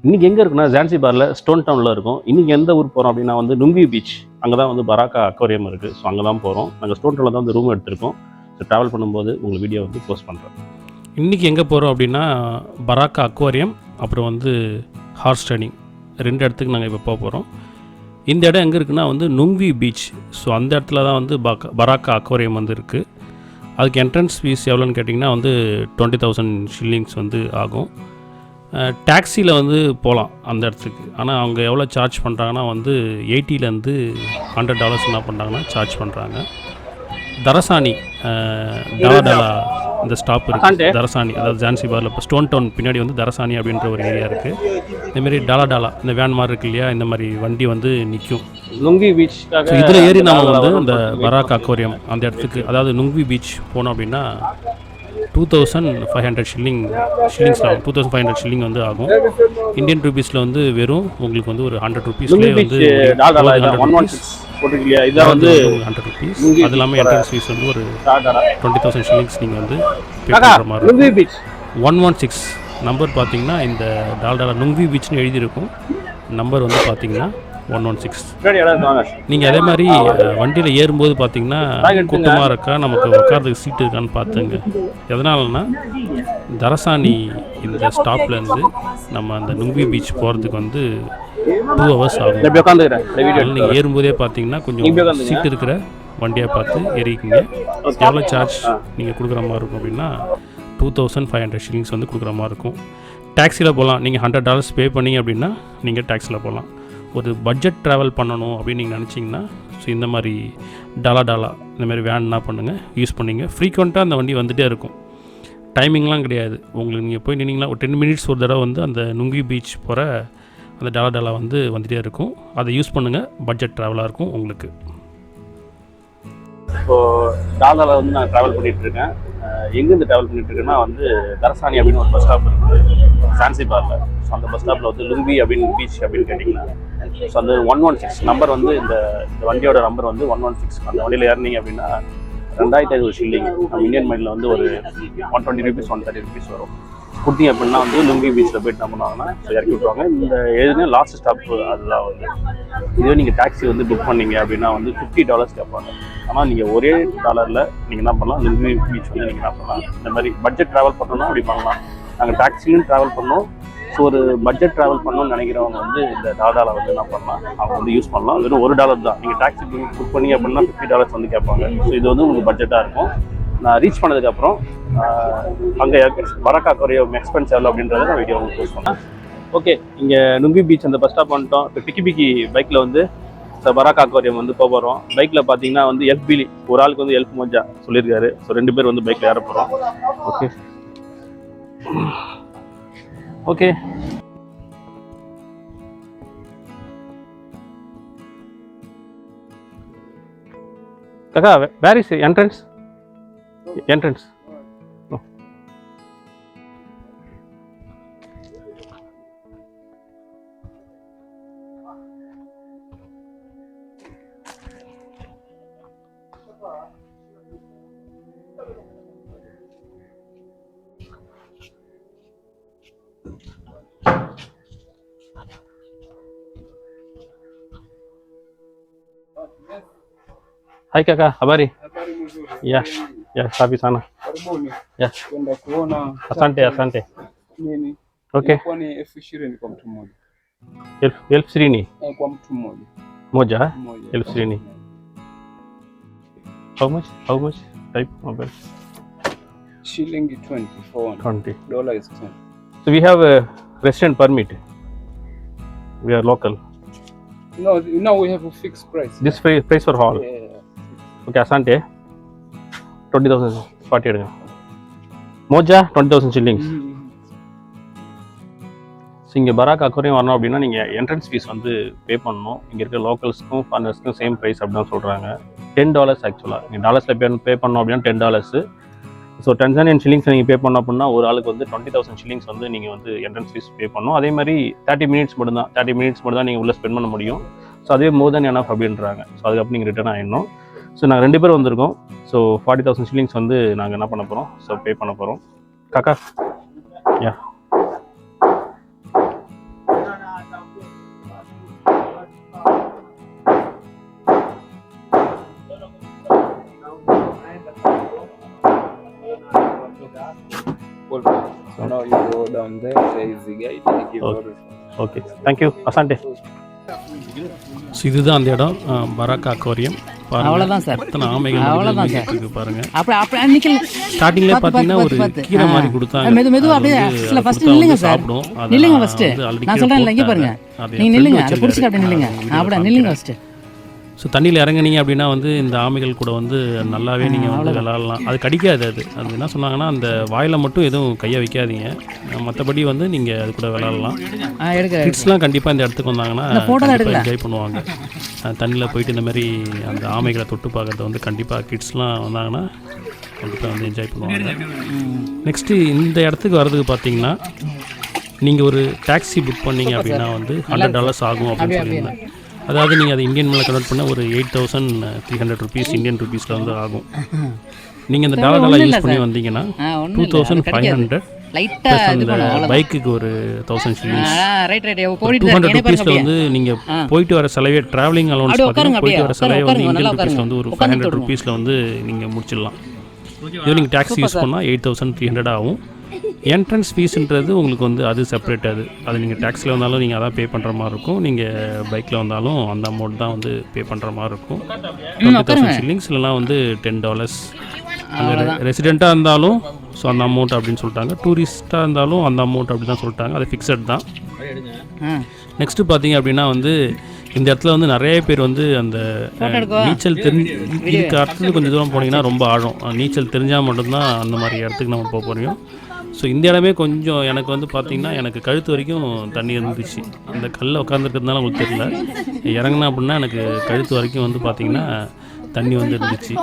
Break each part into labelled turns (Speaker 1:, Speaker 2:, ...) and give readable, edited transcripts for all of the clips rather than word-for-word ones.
Speaker 1: இன்றைக்கி எங்கே இருக்குன்னா ஜான்சிபாரில் ஸ்டோன் டவுனில் இருக்கும். இன்றைக்கி எந்த ஊர் போகிறோம் அப்படின்னா வந்து நுங்கி பீச். அங்கே தான் வந்து பராக்கா அக்வேரியம் இருக்குது. ஸோ அங்கே தான் போகிறோம். நாங்கள் ஸ்டோன் டவுனில் தான் வந்து ரூம் எடுத்திருக்கோம். ஸோ ட்ராவல் பண்ணும்போது உங்கள் வீடியோ வந்து போஸ்ட் பண்ணுறேன். இன்றைக்கி எங்கே போகிறோம் அப்படின்னா பராக்கா அக்வேரியம், அப்புறம் வந்து ஹார்ஸ் ரைடிங், 2 இடத்துக்கு நாங்கள் இப்போ போக போகிறோம். இந்த இடம் எங்கே இருக்குன்னா வந்து நுங்கி பீச். ஸோ அந்த இடத்துல தான் வந்து பராக்கா அக்வேரியம் வந்து இருக்குது. அதுக்கு என்ட்ரன்ஸ் ஃபீஸ் எவ்வளோன்னு கேட்டிங்கன்னா வந்து 20,000 ஷில்லிங்ஸ் வந்து ஆகும். டாக்ஸியில் வந்து போகலாம் அந்த இடத்துக்கு. ஆனால் அவங்க எவ்வளோ சார்ஜ் பண்ணுறாங்கன்னா வந்து $80 $100 என்ன பண்ணுறாங்கன்னா சார்ஜ் பண்ணுறாங்க. தரசானி டாலா இந்த ஸ்டாப் இருக்குது. தரசானி, அதாவது ஜான்சிபாரில் இப்போ ஸ்டோன் டவுன் பின்னாடி வந்து தரசானி அப்படின்ற ஒரு ஏரியா இருக்குது. இந்தமாரி டாலா இந்த வேன் மாதிரி இருக்கு இல்லையா, இந்த மாதிரி வண்டி வந்து நிற்கும் நுங்கி பீச். இதில் ஏறி நாம் வந்து இந்த பராக்கா அக்வேரியம் அந்த இடத்துக்கு, அதாவது நுங்கி பீச் போனோம் அப்படின்னா 2,500 ஷில்லிங்ஸ் ஆகும். 2,500 ஷில்லிங் வந்து ஆகும். இந்தியன் ருபீஸில் வந்து வெறும் உங்களுக்கு வந்து ஒரு 100 ருபீஸ்லேயே வந்து 100 ருபீஸ். அது இல்லாமல் என்ட்ரன்ஸ் ஃபீஸ் வந்து ஒரு 20,000 ஷில்லிங்ஸ் நீங்கள் வந்து பே பண்ணுற மாதிரி இருக்கும். 116 நம்பர் பார்த்தீங்கன்னா இந்த டால்டாலா நுங்கி பீச்னு எழுதியிருக்கும். நம்பர் வந்து பார்த்தீங்கன்னா 116. நீங்கள் அதே மாதிரி வண்டியில் ஏறும்போது பார்த்தீங்கன்னா கூட்டமாக இருக்கா, நமக்கு உட்காரதுக்கு சீட்டு இருக்கான்னு பார்த்துங்க. எதனாலன்னா தரசானி இந்த ஸ்டாப்லேருந்து நம்ம அந்த நுங்கி பீச் போகிறதுக்கு வந்து 2 hours ஆகும். நீங்கள் ஏறும்போதே பார்த்தீங்கன்னா கொஞ்சம் சீட்டு இருக்கிற வண்டியாக பார்த்து ஏறிக்கிங்க. எவ்வளோ சார்ஜ் நீங்கள் கொடுக்குற மாதிரி இருக்கும் அப்படின்னா 2,500 ஷில்லிங்ஸ் வந்து கொடுக்குற மாதிரி இருக்கும். டாக்ஸியில் போகலாம். நீங்கள் $100 பே பண்ணிங்க அப்படின்னா நீங்கள் டாக்ஸியில் போகலாம். ஒரு பட்ஜெட் ட்ராவல் பண்ணணும் அப்படின்னு நீங்கள் நினச்சிங்கன்னா ஸோ இந்த மாதிரி டாலா இந்தமாதிரி வேன் என்ன பண்ணுங்கள், யூஸ் பண்ணிங்க. ஃப்ரீக்வெண்ட்டாக அந்த வண்டி வந்துகிட்டே இருக்கும். டைமிங்லாம் கிடையாது. உங்களுக்கு நீங்கள் போய் நின்னீங்கன்னா ஒரு 10 minutes ஒரு தடவை வந்து அந்த நுங்கி பீச் போகிற அந்த டாலா வந்து வந்துகிட்டே இருக்கும். அதை யூஸ் பண்ணுங்கள். பட்ஜெட் ட்ராவலாக இருக்கும் உங்களுக்கு. இப்போது டாலாவில் வந்து நான் ட்ராவல் பண்ணிகிட்ருக்கேன். எங்கேருந்து ட்ராவல் பண்ணிகிட்ருக்கேன்னா வந்து தரசானி அப்படின்னு ஒரு பஸ் ஸ்டாப் இருக்குது ஜான்சிபாரில். ஸோ அந்த பஸ் ஸ்டாப்பில் வந்து லுங்கி அப்படின்னு பீச் அப்படின்னு கேட்டிங்கன்னா ஸோ அந்த 116 நம்பர் வந்து இந்த வண்டியோட நம்பர் வந்து 116. அந்த வண்டியில் ஏறினீங்க அப்படின்னா 2,500 ஷில்லிங். நம்ம இந்தியன் மணியில் வந்து ஒரு 120 ருபீஸ் 130 ருபீஸ் வரும். கொடுத்தீங்க அப்படின்னா வந்து லுங்கி பீச்சில் போய்ட்டு என்ன பண்ணுவாங்கன்னா ஸோ இறக்கி விட்ருவாங்க. இந்த எழுதினா லாஸ்ட் ஸ்டாப் அதுதான் வந்து. இதுவே நீங்கள் டாக்ஸி வந்து புக் பண்ணீங்க அப்படின்னா வந்து $50 கேட்பாங்க. ஆனால் நீங்கள் ஒரே டாலரில் நீங்கள் என்ன பண்ணலாம், லுங்கி பீச் வந்து நீங்கள் என்ன பண்ணலாம், இந்த மாதிரி பட்ஜெட் ட்ராவல் பண்ணணும்னா அப்படி பண்ணலாம். நாங்கள் டாக்ஸிலையும் ட்ராவல் பண்ணோம். ஸோ ஒரு பட்ஜெட் ட்ராவல் பண்ணணும்னு நினைக்கிறவங்க வந்து இந்த டாலாவில் வந்து என்ன பண்ணலாம், அவங்க வந்து யூஸ் பண்ணலாம். வெறும் $1 தான். நீங்கள் டாக்ஸி புக் பண்ணி அப்படின்னா $50 வந்து கேட்பாங்க. ஸோ இது வந்து உங்களுக்கு பட்ஜெட்டாக இருக்கும். நான் ரீச் பண்ணதுக்கப்புறம் அங்கே பராக்கா அக்வேரியம் எக்ஸ்பென்ஸ் எவ்வளோ அப்படின்றத நான் வீடியோ உங்களுக்கு போஸ்ட் பண்ணேன். ஓகே, இங்கே நுங்கி பீச் அந்த பஸ் ஸ்டாப் வந்துட்டோம். இப்போ பிக்கி பைக்கில் வந்து பராக்கா அக்வேரியம் வந்து போக போகிறோம். பைக்கில் பார்த்தீங்கன்னா வந்து எல்பிலி ஒரு ஆளுக்கு வந்து எல்ப் மோஜா சொல்லியிருக்காரு. ஸோ 2 பேர் வந்து பைக்கில் ஏற போகிறோம். ஓகே காக்கா, where is entrance? Hai kaka, habari? Yeah, safi sana. Yeah.
Speaker 2: Kwenda kuona.
Speaker 1: Asante.
Speaker 2: Nini?
Speaker 1: Okay.
Speaker 2: Kwa ni 20,000 kwa mtu mmoja.
Speaker 1: 20,000
Speaker 2: Kwa mtu mmoja.
Speaker 1: Moja? 20,000. How much? Type mobile.
Speaker 2: Shilingi 20 for one. $20 is 10.
Speaker 1: So we have a resident permit. We are local.
Speaker 2: No, now we have a fixed price.
Speaker 1: This price for all.
Speaker 2: Yeah.
Speaker 1: Okay, asante. 20,000 40 எடுங்க. மோஜா 20,000 shillings. So இங்கே Farakka aquarium வரணும் அப்படின்னா நீங்கள் entrance fees வந்து பே பண்ணணும். இங்கே இருக்க லோக்கல்ஸ்க்கும் ஃபாரினர்ஸ்க்கும் same price அப்படி தான் சொல்கிறாங்க. $10 ஆக்சுவலாக. நீங்கள் டாலர்ஸில் பே பண்ணோம் அப்படின்னா $10. ஸோ டன்சானியன் ஷில்லிங்ஸ் நீங்கள் பே பண்ணோம் அப்படின்னா ஒரு ஆளுக்கு வந்து 20,000 ஷில்லிங்ஸ் வந்து நீங்கள் வந்து என்ட்ரன்ஸ் ஃபீஸ் பே பண்ணணும். அதே மாதிரி 30 minutes மட்டும் தான் நீங்கள் உள்ளே ஸ்பெண்ட் பண்ண முடியும். ஸோ அதுவே மோர் தென் எனஃப் அப்படின்றாங்க. ஸோ அதுக்கப்புறம் நீங்கள் ரிட்டர்ன் ஆகிடணும். ஸோ நாங்கள் 2 பேர் வந்திருக்கோம். ஸோ 40,000 ஷில்லிங்ஸ் வந்து நாங்கள் என்ன பண்ண போகிறோம், ஸோ பே பண்ண போகிறோம். காக்கா, யா
Speaker 2: So now you go down there, there is the guide, and give
Speaker 1: Okay.
Speaker 2: orders.
Speaker 1: Okay thank you அசாண்டே. ஸோ இதுதான் அந்த இடம் பராக் அக்வாரியம்.
Speaker 3: அவ்வளோதான் சார்.
Speaker 1: எத்தனை ஆமைகள்
Speaker 3: அவ்வளோதான் சார்.
Speaker 1: இருக்கு பாருங்க.
Speaker 3: அப்படி நிக்கல.
Speaker 1: ஸ்டார்டிங்லேயே பார்த்தீங்கன்னா ஒரு கீரை மாதிரி கொடுத்தாங்க.
Speaker 3: மெதுவாக அப்படியே ஃபர்ஸ்ட் நில்லுங்க சார். நில்லுங்க ஃபர்ஸ்ட். நான் சொல்கிறேன் இல்லை இங்கே பாருங்க. நீங்கள் நில்லுங்க, அதை பிடிச்சிட்டு அப்படியே நில்லுங்க. அப்படியே நில்லுங்க ஃபர்ஸ்ட்.
Speaker 1: ஸோ தண்ணியில் இறங்குனீங்க அப்படின்னா வந்து இந்த ஆமைகள் கூட வந்து நல்லாவே நீங்கள் வந்து விளாட்லாம். அது கடிக்காது. அது என்ன சொன்னாங்கன்னா அந்த வாயில் மட்டும் எதுவும் கையை வைக்காதீங்க, மற்றபடி வந்து நீங்கள் அது கூட விளாட்லாம். கிட்ஸ்லாம் கண்டிப்பாக இந்த இடத்துக்கு வந்தாங்கன்னா என்ஜாய் பண்ணுவாங்க. தண்ணியில் போயிட்டு இந்த மாதிரி அந்த ஆமைகளை தொட்டு பார்க்குறது வந்து கண்டிப்பாக கிட்ஸ்லாம் வந்தாங்கன்னா கண்டிப்பாக வந்து என்ஜாய் பண்ணுவாங்க. நெக்ஸ்ட்டு இந்த இடத்துக்கு வர்றதுக்கு பார்த்தீங்கன்னா நீங்கள் ஒரு டாக்ஸி புக் பண்ணீங்க அப்படின்னா வந்து $100 ஆகும் அப்படின்னு சொல்லியிருந்தேன். அதாவது நீங்கள் அதை இந்தியன் மணியில் கன்வெர்ட் பண்ணால் ஒரு 8,300 ருபீஸ் இந்தியன் ருபீஸில் வந்து ஆகும். நீங்கள் இந்த டாலர்லாம் யூஸ் பண்ணி வந்தீங்கன்னா 2,500 ப்ளஸ் அந்த பைக்குக்கு ஒரு 1,000 shillings. 200 ருபீஸில் வந்து நீங்கள் போயிட்டு வர செலவே ட்ராவலிங் அலௌன்ஸ் பார்த்தீங்கன்னா போயிட்டு வர செலவே வந்து இந்தியன் ருபீஸில் வந்து ஒரு 500 ருபீஸில் வந்து நீங்கள் முடிச்சிடலாம். இது நீங்கள் டாக்ஸி யூஸ் பண்ணால் 8,300 ஆகும். என்ட்ரன்ஸ் ஃபீஸுன்றது உங்களுக்கு வந்து அது செப்பரேட். அது நீங்கள் டேக்ஸில் வந்தாலும் நீங்கள் அதான் பே பண்ணுற மாதிரி இருக்கும், நீங்கள் பைக்கில் வந்தாலும் அந்த அமௌண்ட் தான் வந்து பே பண்ணுற மாதிரி இருக்கும். 20,000 shillings இல்லைனா வந்து $10. அங்கே ரெசிடெண்ட்டாக இருந்தாலும் ஸோ அந்த அமௌண்ட் அப்படின்னு சொல்லிட்டாங்க, டூரிஸ்ட்டாக இருந்தாலும் அந்த அமௌண்ட் அப்படி தான் சொல்லிட்டாங்க. அது ஃபிக்ஸட் தான். நெக்ஸ்ட்டு பார்த்தீங்க அப்படின்னா வந்து இந்த இடத்துல வந்து நிறைய பேர் வந்து அந்த நீச்சல் இதுக்கு அடுத்தது கொஞ்சம் தூரம் போனீங்கன்னா ரொம்ப ஆழம். நீச்சல் தெரிஞ்சால் மட்டும்தான் அந்த மாதிரி இடத்துக்கு நம்ம போக போகிறோம். ஸோ இந்த இடமே கொஞ்சம் எனக்கு வந்து பார்த்திங்கன்னா எனக்கு கழுத்து வரைக்கும் தண்ணி இருந்துச்சு. அந்த கல்லில் உட்காந்துருக்கிறதுனால உங்களுக்கு தெரியல, இறங்கினா அப்படின்னா எனக்கு கழுத்து வரைக்கும் வந்து பார்த்திங்கன்னா தண்ணி வந்து இருந்துச்சு.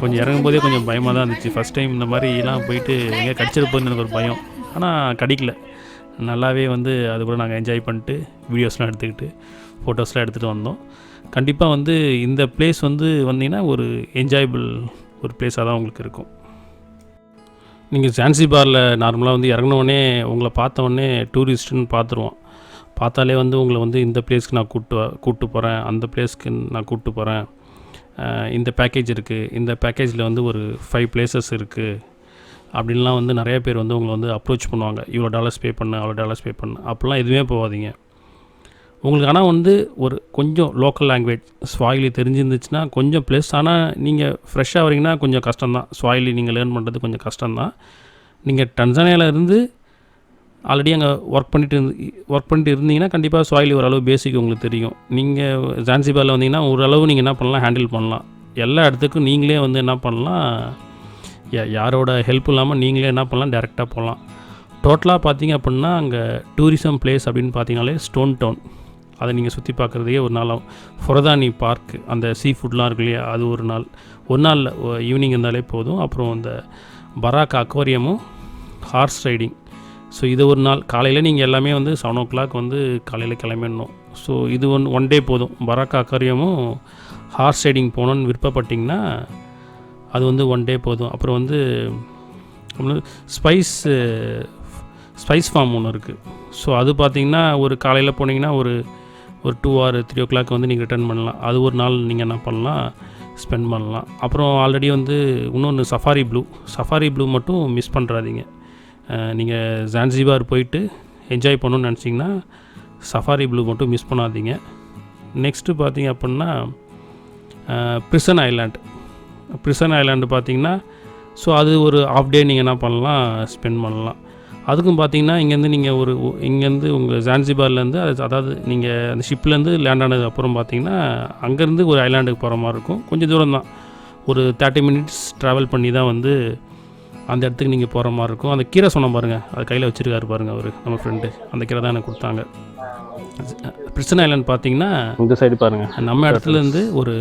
Speaker 1: கொஞ்சம் இறங்கும் போதே கொஞ்சம் பயமாக தான் இருந்துச்சு. ஃபஸ்ட் டைம் இந்த மாதிரிலாம் போயிட்டு எங்கே கடிச்சிருப்போன்னு எனக்கு ஒரு பயம். ஆனால் கடிக்கல, நல்லாவே வந்து அது கூட நாங்கள் என்ஜாய் பண்ணிட்டு வீடியோஸ்லாம் எடுத்துக்கிட்டு ஃபோட்டோஸ்லாம் எடுத்துகிட்டு வந்தோம். கண்டிப்பாக வந்து இந்த பிளேஸ் வந்து வந்தீங்கன்னா ஒரு என்ஜாயபிள் ஒரு பிளேஸாக தான் உங்களுக்கு இருக்கும். நீங்கள் ஜான்சிபாரில் நார்மலாக வந்து இறங்கினோடனே உங்களை பார்த்தோடனே டூரிஸ்ட்டுன்னு பார்த்துருவோம். பார்த்தாலே வந்து உங்களை வந்து இந்த பிளேஸ்க்கு நான் கூப்பிட்டு போகிறேன், அந்த பிளேஸ்க்கு நான் கூப்பிட்டு போகிறேன், இந்த பேக்கேஜ் இருக்குது, இந்த பேக்கேஜில் வந்து ஒரு 5 places இருக்குது அப்படின்லாம் வந்து நிறைய பேர் வந்து உங்களை வந்து அப்ரோச் பண்ணுவாங்க. இவ்வளோ டாலர்ஸ் பே பண்ணு, அவ்வளோ டாலர்ஸ் பே பண்ணு, அப்படிலாம் எதுவுமே போகாதீங்க. உங்களுக்கு ஆனால் வந்து ஒரு கொஞ்சம் லோக்கல் லாங்குவேஜ் ஸ்வாயிலி தெரிஞ்சிருந்துச்சுன்னா கொஞ்சம் ப்ளஸ். ஆனால் நீங்கள் ஃப்ரெஷ்ஷாக வரீங்கன்னா கொஞ்சம் கஷ்டம்தான். ஸ்வாயிலி நீங்கள் லேர்ன் பண்ணுறது கொஞ்சம் கஷ்டம்தான். நீங்கள் டன்சானியாவில் இருந்து ஆல்ரெடி அங்கே ஒர்க் பண்ணிட்டு இருந்தீங்கன்னா கண்டிப்பாக ஸ்வாயிலி ஓரளவு பேசிக் உங்களுக்கு தெரியும். நீங்கள் ஜான்சிபாரில் வந்தீங்கன்னா ஓரளவு நீங்கள் என்ன பண்ணலாம், ஹேண்டில் பண்ணலாம். எல்லா இடத்துக்கும் நீங்களே வந்து என்ன பண்ணலாம், யாரோட ஹெல்ப் இல்லாமல் நீங்களே என்ன பண்ணலாம், டேரெக்டாக போகலாம். டோட்டலாக பார்த்தீங்க அப்படின்னா அங்கே டூரிசம் பிளேஸ் அப்படின்னு பார்த்தீங்கனாலே ஸ்டோன் டவுன், அதை நீங்கள் சுற்றி பார்க்குறதுக்கே ஒரு நாள் ஆகும். ஃபொரதானி பார்க், அந்த சீ ஃபுட்லாம் இருக்கு இல்லையா, அது ஒரு நாள் ஈவினிங் இருந்தாலே போதும். அப்புறம் அந்த பராக் அக்வாரியமும் ஹார்ஸ் ரைடிங். ஸோ இது ஒரு நாள் காலையில் நீங்கள் எல்லாமே வந்து 7 o'clock வந்து காலையில் கிளம்பிடணும். ஸோ இது ஒன் டே போதும். பராக் அக்வாரியமும் ஹார்ஸ் ரைடிங் போகணுன்னு விருப்பப்பட்டிங்கன்னா அது வந்து 1 day போதும். அப்புறம் வந்து ஸ்பைஸ் ஃபார்ம் ஒன்று இருக்குது. ஸோ அது பார்த்திங்கன்னா ஒரு காலையில் போனீங்கன்னா ஒரு 2 or 3 o'clock வந்து நீங்கள் ரிட்டர்ன் பண்ணலாம். அது ஒரு நாள் நீங்கள் என்ன பண்ணலாம், ஸ்பெண்ட் பண்ணலாம். அப்புறம் ஆல்ரெடி வந்து இன்னொன்று சஃபாரி ப்ளூ மட்டும் மிஸ் பண்ணுறாதீங்க. நீங்கள் ஜான்சிபார் போயிட்டு என்ஜாய் பண்ணணுன்னு நினச்சிங்கன்னா சஃபாரி ப்ளூ மட்டும் மிஸ் பண்ணாதீங்க. நெக்ஸ்ட்டு பார்த்தீங்க அப்படின்னா பிரிசன் ஐலாண்டு பார்த்தீங்கன்னா ஸோ அது ஒரு half day நீங்கள் என்ன பண்ணலாம், ஸ்பெண்ட் பண்ணலாம். அதுக்கும் பார்த்தீங்கன்னா இங்கேருந்து உங்கள் ஜான்சிபார்லேருந்து அதாவது நீங்கள் அந்த ஷிப்லேருந்து லேண்ட் ஆனது அப்புறம் பார்த்தீங்கன்னா அங்கேருந்து ஒரு ஐலாண்டுக்கு போகிற மாதிரி இருக்கும். கொஞ்சம் தூரம் தான், ஒரு 30 minutes ட்ராவல் பண்ணி தான் வந்து அந்த இடத்துக்கு நீங்கள் போகிற மாதிரி இருக்கும். அந்த கீரை சொன்ன பாருங்கள், அது கையில் வச்சுருக்காரு பாருங்கள் அவர் நம்ம ஃப்ரெண்டு, அந்த கீரை தான் எனக்கு கொடுத்தாங்க. பிரிசன் ஐலாண்ட் பார்த்தீங்கன்னா இந்த சைடு பாருங்கள், நம்ம இடத்துலேருந்து ஒரு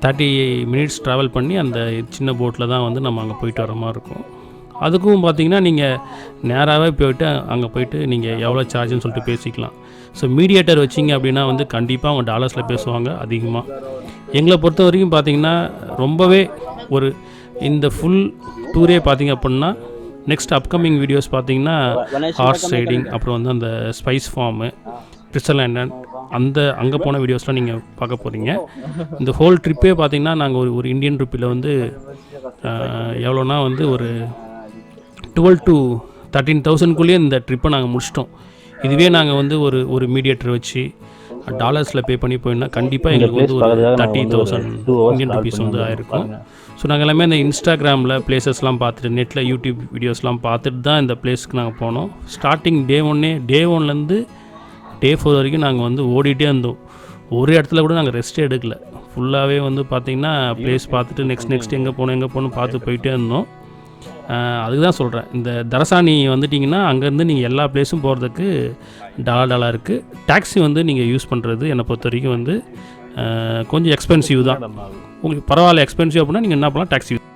Speaker 1: 30 minutes ட்ராவல் பண்ணி அந்த சின்ன போட்டில் தான் வந்து நம்ம அங்கே போயிட்டு வர மாதிரி இருக்கும். அதுக்கும் பார்த்தீங்கன்னா நீங்கள் நேராகவே போயிட்டு அங்கே போயிட்டு நீங்கள் எவ்வளோ சார்ஜுன்னு சொல்லிட்டு பேசிக்கலாம். ஸோ மீடியேட்டர் வச்சிங்க அப்படின்னா வந்து கண்டிப்பாக அவங்க டாலர்ஸில் பேசுவாங்க அதிகமாக. எங்களை பொறுத்த வரைக்கும் பார்த்தீங்கன்னா ரொம்பவே ஒரு இந்த ஃபுல் டூரே பார்த்தீங்க அப்படின்னா நெக்ஸ்ட் அப்கமிங் வீடியோஸ் பார்த்தீங்கன்னா ஹார்ஸ் ரைடிங், அப்புறம் வந்து அந்த ஸ்பைஸ் ஃபார்மு,
Speaker 4: ட்ரிசர்லேண்டன் அங்கே போன வீடியோஸ்லாம் நீங்கள் பார்க்க போகிறீங்க. இந்த ஹோல் ட்ரிப்பே பார்த்தீங்கன்னா நாங்கள் ஒரு இந்தியன் ருப்பியில் வந்து எவ்வளோனா வந்து ஒரு 12 to 13,000 இந்த ட்ரிப்பை நாங்கள் முடிச்சிட்டோம். இதுவே நாங்கள் வந்து ஒரு மீடியேட்டர் வச்சு டாலர்ஸில் பே பண்ணி போயிருந்தால் கண்டிப்பாக எங்களுக்கு வந்து ஒரு 30,000 இந்தியன் ருபீஸ் வந்து ஆயிருக்கும். ஸோ நாங்கள் எல்லாமே இந்த இன்ஸ்டாகிராமில் பிளேசஸ்லாம் பார்த்துட்டு நெட்டில் யூடியூப் வீடியோஸ்லாம் பார்த்துட்டு தான் இந்த பிளேஸ்க்கு நாங்கள் போனோம். ஸ்டார்டிங் டே 1லேருந்து டே 4 வரைக்கும் நாங்கள் வந்து ஓடிட்டே இருந்தோம். ஒரு இடத்துல கூட நாங்கள் ரெஸ்ட்டே எடுக்கல. ஃபுல்லாகவே வந்து பார்த்திங்கன்னா ப்ளேஸ் பார்த்துட்டு நெக்ஸ்ட் எங்கே போகணும் பார்த்து போயிட்டே இருந்தோம். அதுக்கு தான் சொல்கிறேன், இந்த தரசாணி வந்துட்டிங்கன்னா அங்கேருந்து நீங்கள் எல்லா பிளேஸும் போகிறதுக்கு டாலர் இருக்குது. டாக்ஸி வந்து நீங்கள் யூஸ் பண்ணுறது என்னை பொறுத்த வரைக்கும் வந்து கொஞ்சம் எக்ஸ்பென்சிவ் தான். உங்களுக்கு பரவாயில்ல எக்ஸ்பென்சிவ் அப்படின்னா நீங்கள் என்ன பண்ணலாம், டாக்ஸி